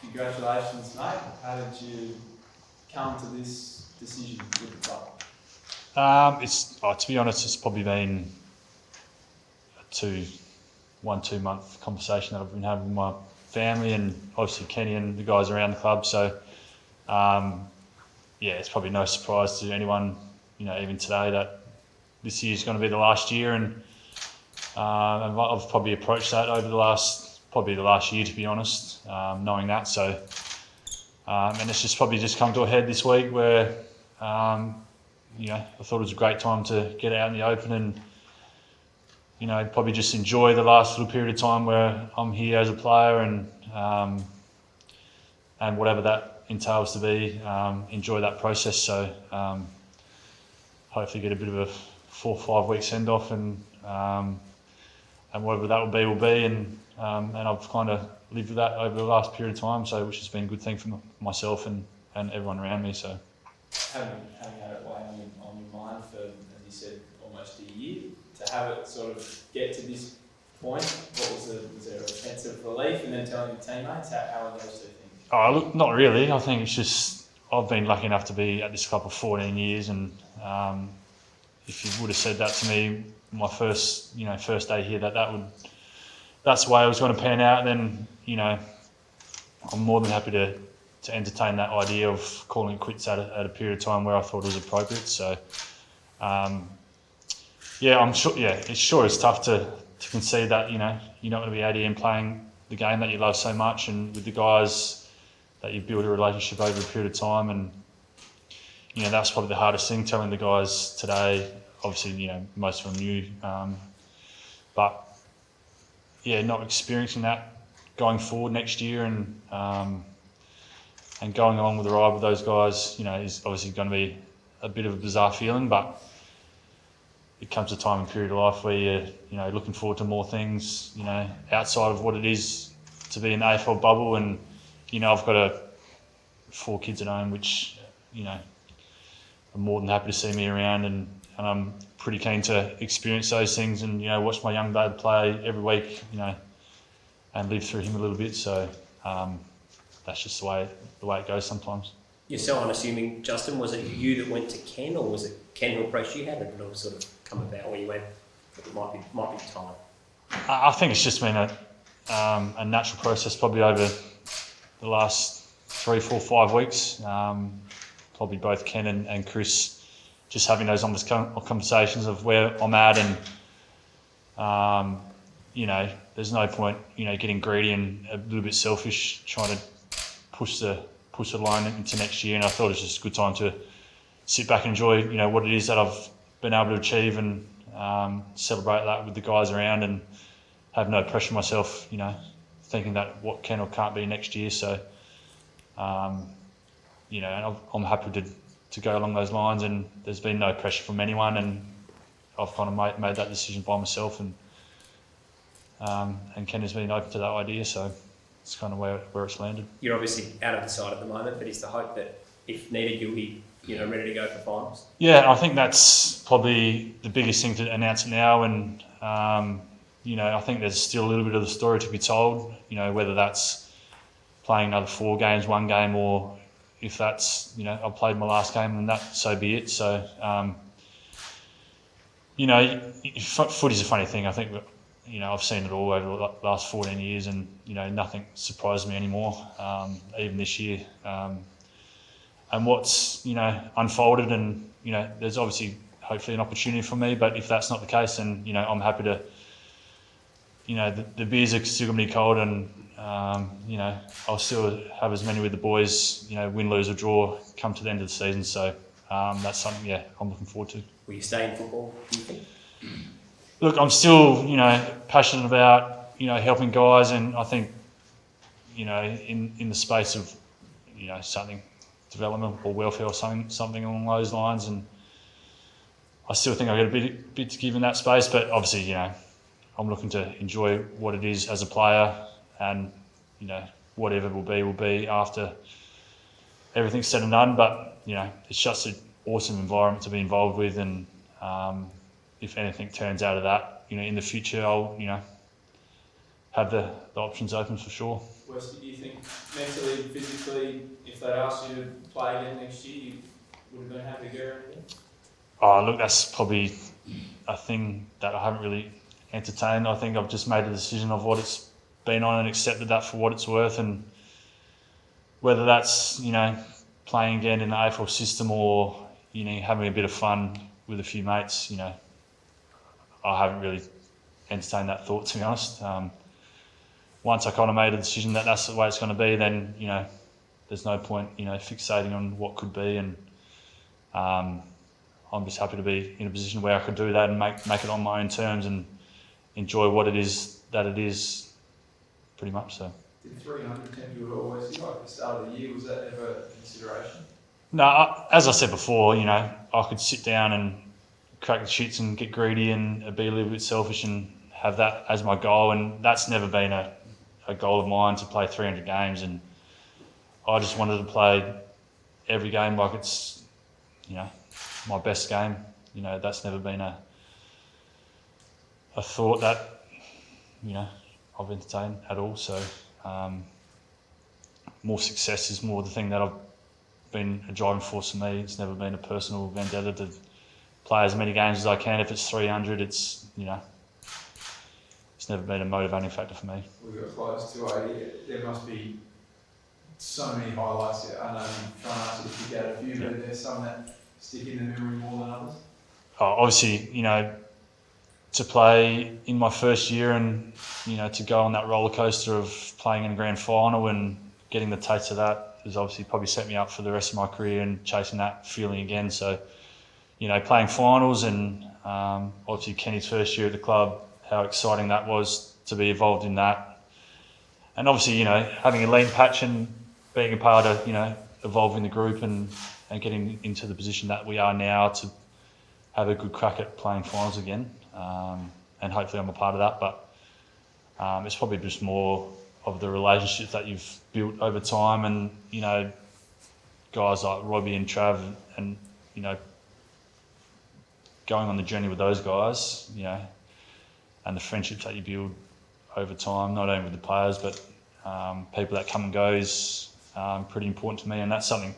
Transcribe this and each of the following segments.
Congratulations, mate. How did you come to this decision with the club? To be honest, it's probably been a 2 month conversation that I've been having with my family and obviously Kenny and the guys around the club. So, it's probably no surprise to anyone, even today, that this year's going to be the last year, and I've probably approached that over the last year, to be honest, knowing that. So, and it's just probably come to a head this week where, I thought it was a great time to get out in the open and, probably just enjoy the last little period of time where I'm here as a player and whatever that entails to be, enjoy that process. So hopefully get a bit of a 4 or 5 week send off and whatever that will be, and I've kind of lived with that over the last period of time, so which has been a good thing for myself and everyone around me. So having had it weighing on your mind for, as you said, almost a year, to have it sort of get to this point, was there a sense of relief, and then telling your teammates, how are those two things? Oh, look, not really. I think it's just I've been lucky enough to be at this club for 14 years, and if you would have said that to me my first day here, that's the way I was going to pan out, then I'm more than happy to entertain that idea of calling it quits at a period of time where I thought it was appropriate. So I'm sure. Yeah, it's tough to concede that you're not going to be out here and playing the game that you love so much, and with the guys that you build a relationship over a period of time, and that's probably the hardest thing, telling the guys today. Obviously, most of them knew, but not experiencing that going forward next year, and going along with the ride with those guys, is obviously going to be a bit of a bizarre feeling, but it comes a time and period of life where you're looking forward to more things, outside of what it is to be in the AFL bubble. And I've got 4 kids at home, which are more than happy to see me around, and I'm pretty keen to experience those things and watch my young dad play every week, and live through him a little bit. So that's just the way it goes sometimes. You're so unassuming, Justin. Was it you that went to Ken, or was it Ken who approached you? How did it all sort of come about where you went? It might be time. I think it's just been a natural process, probably over the last 3, 4, 5 weeks. Probably both Ken and Chris just having those honest conversations of where I'm at, and there's no point getting greedy and a little bit selfish trying to push the line into next year. And I thought it was just a good time to sit back and enjoy what it is that I've been able to achieve, and celebrate that with the guys around, and have no pressure myself, thinking that what can or can't be next year. So and I'm happy to go along those lines, and there's been no pressure from anyone, and I've kind of made that decision by myself, and Ken has been open to that idea, so it's kind of where it's landed. You're obviously out of the side at the moment, but is the hope that if needed you'll be ready to go for finals? Yeah, I think that's probably the biggest thing to announce it now, and I think there's still a little bit of the story to be told, whether that's playing another 4 games, 1 game, or if that's, I've played my last game and that, so be it. So, footy's a funny thing. I think that, I've seen it all over the last 14 years, and, nothing surprises me anymore, even this year. And what's, unfolded, and, there's obviously hopefully an opportunity for me, but if that's not the case, then, I'm happy to, the beers are still going to be cold, and, I'll still have as many with the boys, win, lose or draw, come to the end of the season. So that's something, I'm looking forward to. Will you stay in football, do you think? Look, I'm still, passionate about, helping guys, and I think, in the space of, something, development or welfare or something along those lines, and I still think I've got a bit to give in that space, but obviously, I'm looking to enjoy what it is as a player, and, whatever will be after everything's said and done. But, it's just an awesome environment to be involved with, and if anything turns out of that, in the future, I'll, have the options open for sure. Wes, do you think mentally physically, if they'd asked you to play again next year, you would have been happy to go around again? Oh, look, that's probably a thing that I haven't really entertained. I think I've just made a decision of what it's been on and accepted that for what it's worth, and whether that's, playing again in the AFL system or, having a bit of fun with a few mates, I haven't really entertained that thought, to be honest. Once I kind of made a decision that that's the way it's going to be, then, there's no point, fixating on what could be, and I'm just happy to be in a position where I could do that and make it on my own terms and enjoy what it is that it is, pretty much so. Did 300 tempt you at all, Westy? Like at the start of the year, was that ever a consideration? No, as I said before, I could sit down and crack the shits and get greedy and be a little bit selfish and have that as my goal, and that's never been a goal of mine to play 300 games, and I just wanted to play every game like it's, my best game. That's never been a thought that, I've entertained at all, so more success is more the thing that I've been a driving force for me. It's never been a personal vendetta to play as many games as I can. If it's 300, it's, it's never been a motivating factor for me. We got close to 80. There must be so many highlights here. I know I'm trying to ask you to pick out a few, but there's some that stick in the memory more than others. Obviously, to play in my first year and, to go on that roller coaster of playing in a grand final and getting the taste of that has obviously probably set me up for the rest of my career and chasing that feeling again. So, playing finals and obviously Kenny's first year at the club, how exciting that was to be involved in that. And obviously, having a lean patch and being a part of, evolving the group and getting into the position that we are now to have a good crack at playing finals again. And hopefully I'm a part of that, but it's probably just more of the relationships that you've built over time, and guys like Robbie and Trav, and going on the journey with those guys, and the friendships that you build over time, not only with the players but people that come and go, is pretty important to me, and that's something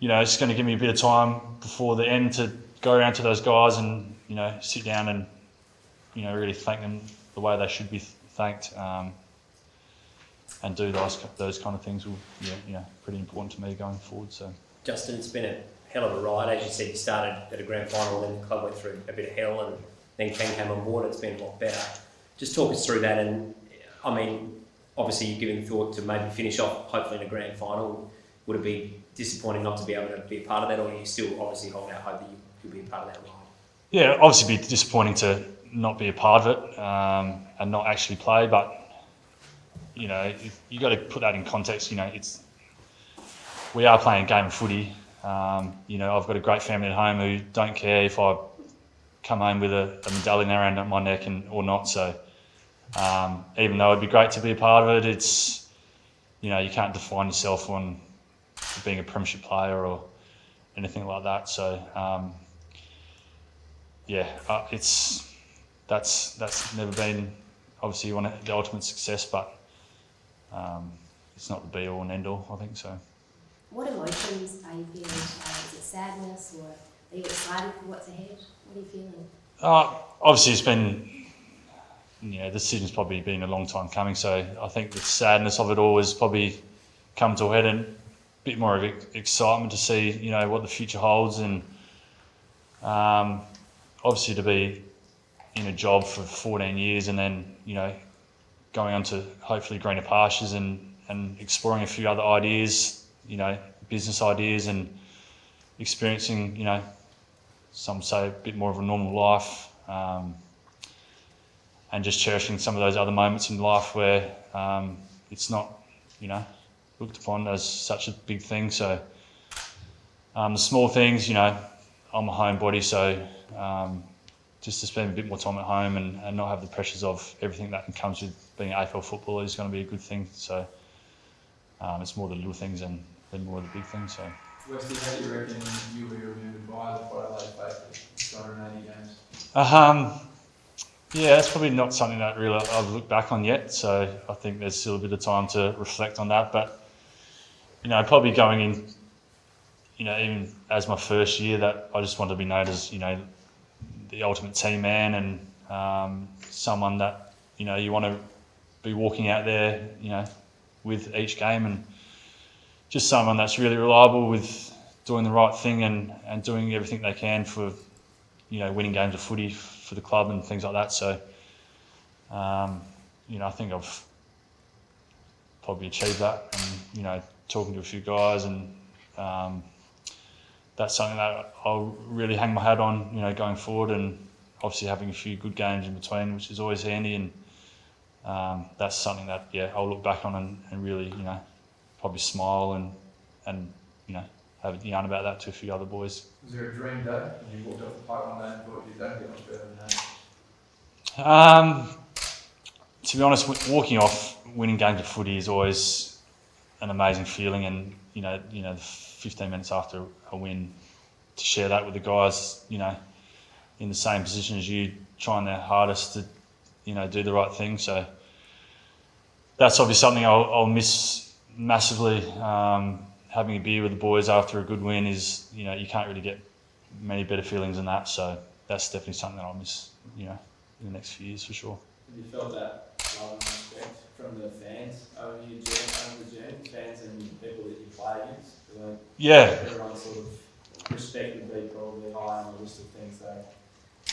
it's going to give me a bit of time before the end to go around to those guys and sit down and really thank them the way they should be thanked, and do those kind of things will pretty important to me going forward. So Justin, it's been a hell of a ride. As you said, you started at a grand final, then the club went through a bit of hell, and then Ken came on board. It's been a lot better. Just talk us through that. And I mean, obviously you're giving thought to maybe finish off hopefully in a grand final. Would it be disappointing not to be able to be a part of that, or are you still obviously holding out hope that you'll be a part of that ride? Yeah, obviously be disappointing to not be a part of it and not actually play, but you got to put that in context. We are playing a game of footy. I've got a great family at home who don't care if I come home with a medallion around my neck or not. So even though it'd be great to be a part of it, it's you can't define yourself on being a premiership player or anything like that. So that's never been obviously the ultimate success, but it's not the be all and end all, I think so. What emotions are you feeling? Is it sadness, or are you excited for what's ahead? What are you feeling? Obviously it's been, the decision's probably been a long time coming, so I think the sadness of it all has probably come to a head, and a bit more of excitement to see, what the future holds, and obviously to be in a job for 14 years and then, going on to hopefully greener pastures and exploring a few other ideas, business ideas, and experiencing, some say a bit more of a normal life, and just cherishing some of those other moments in life where it's not, looked upon as such a big thing. So the small things, I'm a homebody, so just to spend a bit more time at home and not have the pressures of everything that comes with being an AFL footballer is going to be a good thing. So it's more the little things than more the big things. So. Westy, how do you reckon you'll be remembered by the Adelaide faithful 280 games? Yeah, that's probably not something that really I've looked back on yet. So I think there's still a bit of time to reflect on that. But probably going in, even as my first year, that I just wanted to be known as, the ultimate team man and someone that, you want to be walking out there, with each game, and just someone that's really reliable with doing the right thing and doing everything they can for, winning games of footy for the club and things like that. So, I think I've probably achieved that, and, talking to a few guys, and that's something that I'll really hang my hat on, going forward, and obviously having a few good games in between, which is always handy, and that's something that, I'll look back on and really, probably smile and have a yarn about that to a few other boys. Was there a dream day when you walked off the park one day and thought you don't get much better than that? To be honest, walking off winning games of footy is always an amazing feeling, and the 15 minutes after a win, to share that with the guys, in the same position as you, trying their hardest to, do the right thing. So that's obviously something I'll miss massively. Having a beer with the boys after a good win is, you can't really get many better feelings than that. So that's definitely something that I'll miss, in the next few years for sure. Have you felt that love and respect from the fans over the journey, fans and people that you play against? Yeah. Everyone sort of respect would be probably high on the list of things they.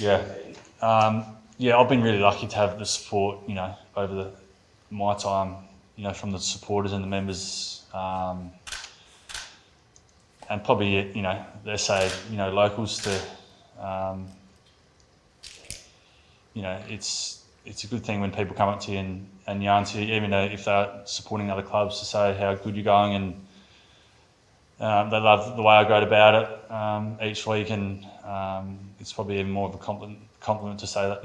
Yeah. I've been really lucky to have the support, over my time, from the supporters and the members, and probably, they say, locals to, it's a good thing when people come up to you and yarn to you, even though if they're supporting other clubs, to say how good you're going, and they love the way I go about it each week, and it's probably even more of a compliment to say that,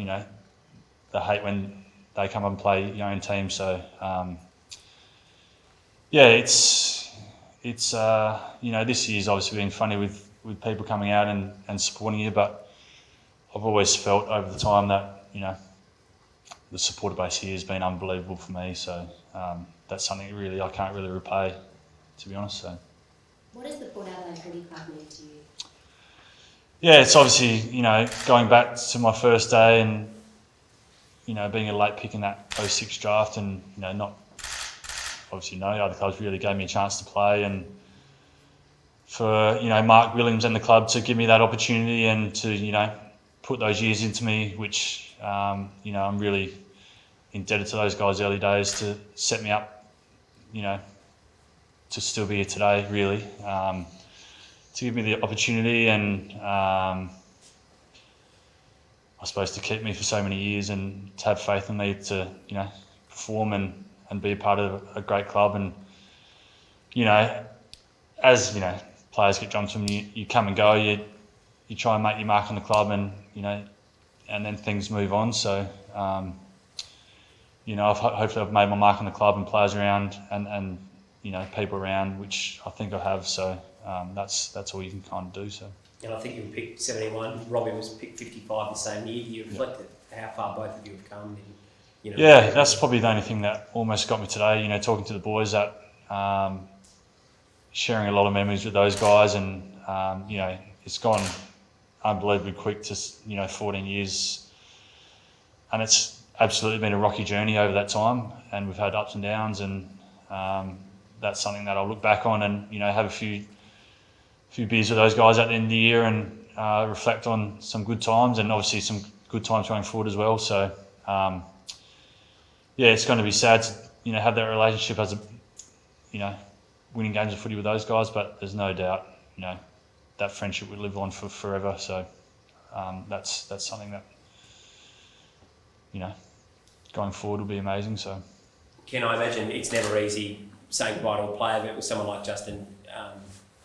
they hate when they come and play your own team. So it's this year's obviously been funny with people coming out and supporting you, but I've always felt over the time that, the supporter base here has been unbelievable for me. So that's something really I can't really repay, to be honest. So. What does the Port Adelaide Footy Club mean to you? Yeah, it's obviously, going back to my first day and, being a late pick in that 06 draft, and, not obviously no other clubs really gave me a chance to play, and for, Mark Williams and the club to give me that opportunity and to, put those years into me, which, I'm really indebted to those guys early days to set me up, to still be here today, really, to give me the opportunity and I suppose to keep me for so many years and to have faith in me to, perform and be a part of a great club. And, as, players get drunk to them, you come and go, you try and make your mark on the club, and, and then things move on. So, hopefully I've made my mark on the club and players around and people around, which I think I have. So that's all you can kind of do. So. And I think you were picked 71. Robbie was picked 55 the same year. Do you reflect how far both of you have come? And, yeah, that's probably the only thing that almost got me today. Talking to the boys, that sharing a lot of memories with those guys, and it's gone unbelievably quick to 14 years, and it's absolutely been a rocky journey over that time, and we've had ups and downs, and that's something that I'll look back on and have a few beers with those guys at the end of the year and reflect on some good times, and obviously some good times going forward as well. So it's going to be sad to have that relationship as a winning games of footy with those guys, but there's no doubt that friendship will live on for forever. So that's something that going forward will be amazing. So Ken, I imagine it's never easy saying goodbye to a player, but with someone like Justin,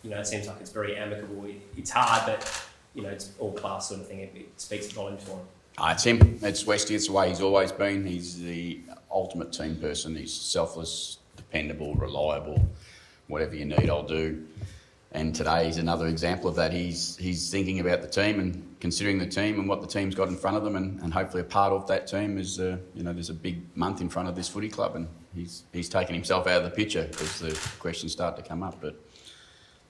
it seems like it's very amicable. It's hard, but it's all class sort of thing. It speaks volumes for him. It's him. It's Westy. It's the way he's always been. He's the ultimate team person. He's selfless, dependable, reliable. Whatever you need, I'll do. And today is another example of that. He's thinking about the team and considering the team and what the team's got in front of them, and hopefully a part of that team is, there's a big month in front of this footy club, and he's taken himself out of the picture because the questions start to come up. But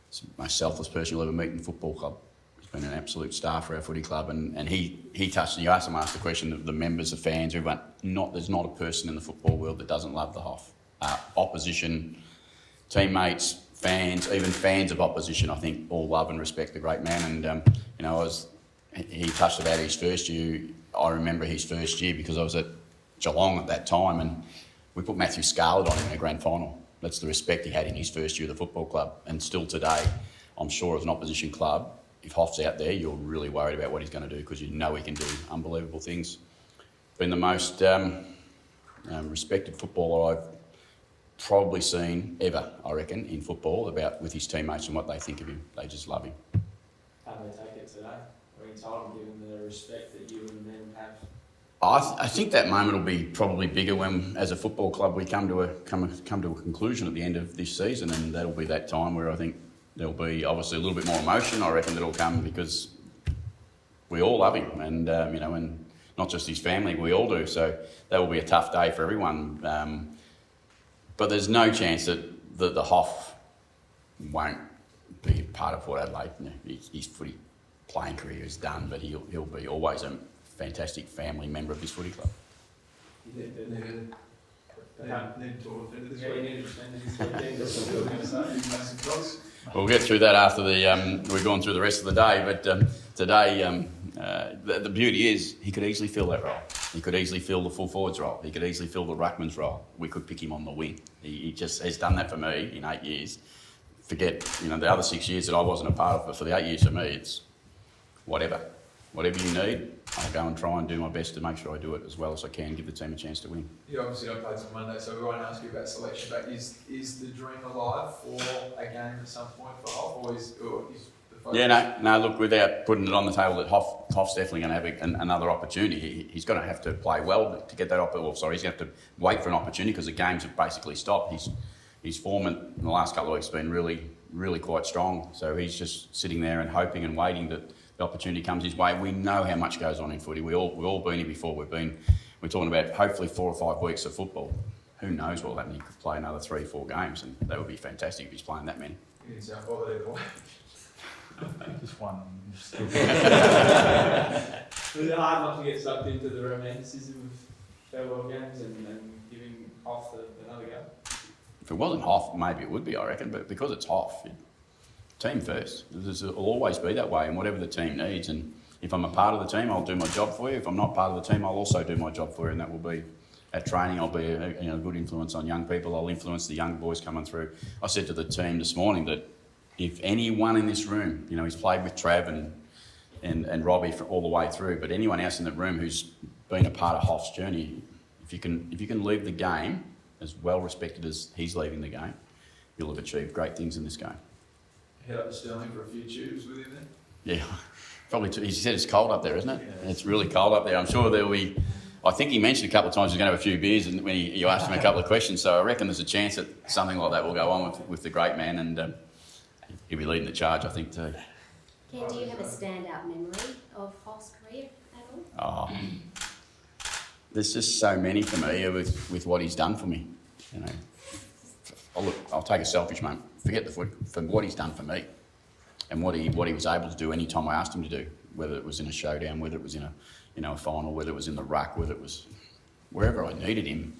it's the most selfless person you'll ever meet in the football club. He's been an absolute star for our footy club, and he touched. You asked the question of the members, the fans, everyone. There's not a person in the football world that doesn't love the Hoff. Opposition, teammates, fans, even fans of opposition, I think all love and respect the great man. And he touched about his first year. I remember his first year because I was at Geelong at that time, and we put Matthew Scarlett on in a grand final. That's the respect he had in his first year of the football club. And still today, I'm sure as an opposition club, if Hoff's out there, you're really worried about what he's going to do because you know he can do unbelievable things. Been the most respected footballer I've probably seen ever, I reckon, in football, with his teammates and what they think of him. They just love him. How do they take it today? Were you told, given the respect that you and the men have? I think that moment will be probably bigger when, as a football club, we come to a conclusion at the end of this season, and that'll be that time where I think there'll be obviously a little bit more emotion. I reckon that'll come because we all love him, and and not just his family, we all do. So that will be a tough day for everyone. But there's no chance that the Hoff won't be part of Port Adelaide. His footy playing career is done, but he'll be always a fantastic family member of this footy club. Need to talk into this Yeah, you week. need to spend this weekend. That's what we're going to say. Massive dogs. We'll get through that after we've gone through the rest of the day. But today, the beauty is he could easily fill that role. He could easily fill the full forwards role. He could easily fill the ruckman's role. We could pick him on the wing. He just has done that for me in 8 years. Forget the other 6 years that I wasn't a part of, but for the 8 years for me, it's whatever you need. I'll go and try and do my best to make sure I do it as well as I can, give the team a chance to win. You obviously don't play till Monday, so we won't ask you about selection, but is the dream alive for a game at some point for Hoff, or is the focus? Yeah, no, look, without putting it on the table, that Hoff's definitely going to have another opportunity. He's going to have to play well to get that opportunity. He's going to have to wait for an opportunity because the games have basically stopped. His form in the last couple of weeks has been really, really quite strong. So he's just sitting there and hoping and waiting that the opportunity comes his way. We know how much goes on in footy. We've all been here before. We're talking about hopefully 4 or 5 weeks of football. Who knows what will happen? He could play another 3 or 4 games, and that would be fantastic if he's playing that many. You didn't sound bothered either way. Just one. Was it hard not to get sucked into the romanticism of farewell games and giving Hoff another go? If it wasn't Hoff, maybe it would be, I reckon, but because it's Hoff, team first. It'll always be that way, and whatever the team needs. And if I'm a part of the team, I'll do my job for you. If I'm not part of the team, I'll also do my job for you, and that will be at training. I'll be a good influence on young people. I'll influence the young boys coming through. I said to the team this morning that if anyone in this room, he's played with Trav and Robbie all the way through, but anyone else in the room who's been a part of Hoff's journey, if you can leave the game as well respected as he's leaving the game, you'll have achieved great things in this game. Head up to Stirling for a few tubes with him then. Yeah, probably. He said it's cold up there, isn't it? Yeah. It's really cold up there. I'm sure there'll be. I think he mentioned a couple of times he's going to have a few beers, and when you asked him a couple of questions, so I reckon there's a chance that something like that will go on with the great man, and he'll be leading the charge, I think, too. Ken, do you have a standout memory of Hoff's career at all? Oh, there's just so many for me with what he's done for me. I'll take a selfish moment. Forget the foot for what he's done for me, and what he was able to do any time I asked him to do. Whether it was in a showdown, whether it was in a final, whether it was in the ruck, whether it was wherever I needed him.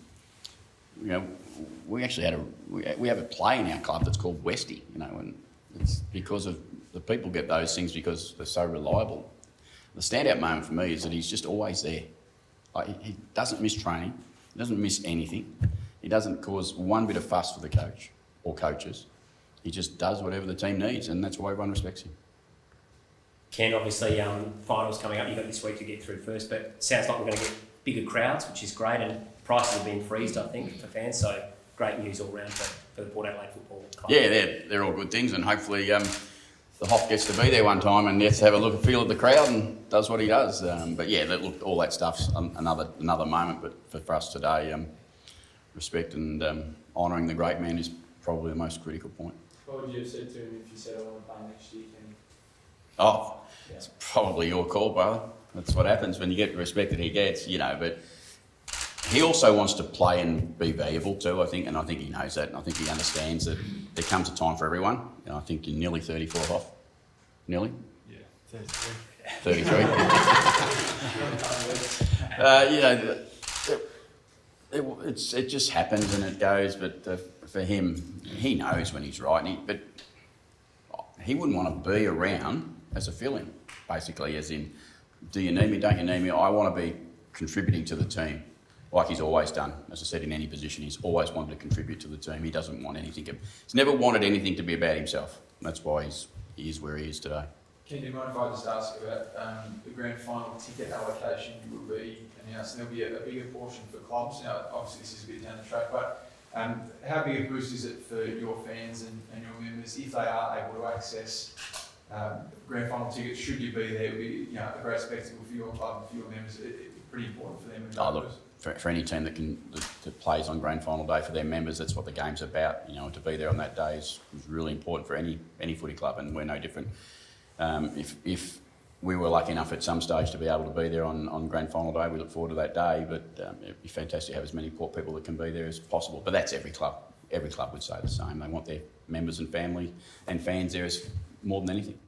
We actually we have a play in our club that's called Westy. And it's because of the people get those things because they're so reliable. The standout moment for me is that he's just always there. He doesn't miss training. He doesn't miss anything. He doesn't cause one bit of fuss for the coach or coaches. He just does whatever the team needs, and that's why everyone respects him. Ken, obviously, finals coming up. You've got this week to get through first, but it sounds like we're going to get bigger crowds, which is great, and prices are being freezed, I think, for fans. So great news all round for the Port Adelaide Football Club. Yeah, they're all good things, and hopefully the Hoff gets to be there one time and gets to have a look and feel at the crowd and does what he does. But yeah, all that stuff's another moment. But for us today, respect and honouring the great man is probably the most critical point. What would you have said to him if you said, I want to play next year, Kenny? Oh, Yeah. it's probably your call, brother. That's what happens when you get the respect that he gets, you know. But he also wants to play and be valuable too, I think, and I think he knows that. And I think he understands that there comes a time for everyone. And I think you're nearly 34 off. Nearly? Yeah, 33. 33. You know, it just happens and it goes. But for him, he knows when he's right. But he wouldn't want to be around as a fill-in, basically, as in, do you need me, don't you need me? I want to be contributing to the team, like he's always done. As I said, in any position, he's always wanted to contribute to the team. He doesn't want anything. He's never wanted anything to be about himself. That's why he is where he is today. Ken, do you mind if I just ask about the grand final ticket allocation will be announced, and there'll be a bigger portion for clubs. Now, obviously this is a bit down the track, but how big a boost is it for your fans and your members if they are able to access grand final tickets? Should you be there? It would be a great spectacle for your club, for your members. It's pretty important for them. Oh, look, for any team that plays on grand final day for their members, that's what the game's about. You know, to be there on that day is really important for any footy club, and we're no different. If we were lucky enough at some stage to be able to be there on grand final day, we look forward to that day. But it'd be fantastic to have as many Port people that can be there as possible. But that's every club. Every club would say the same. They want their members and family and fans there as more than anything.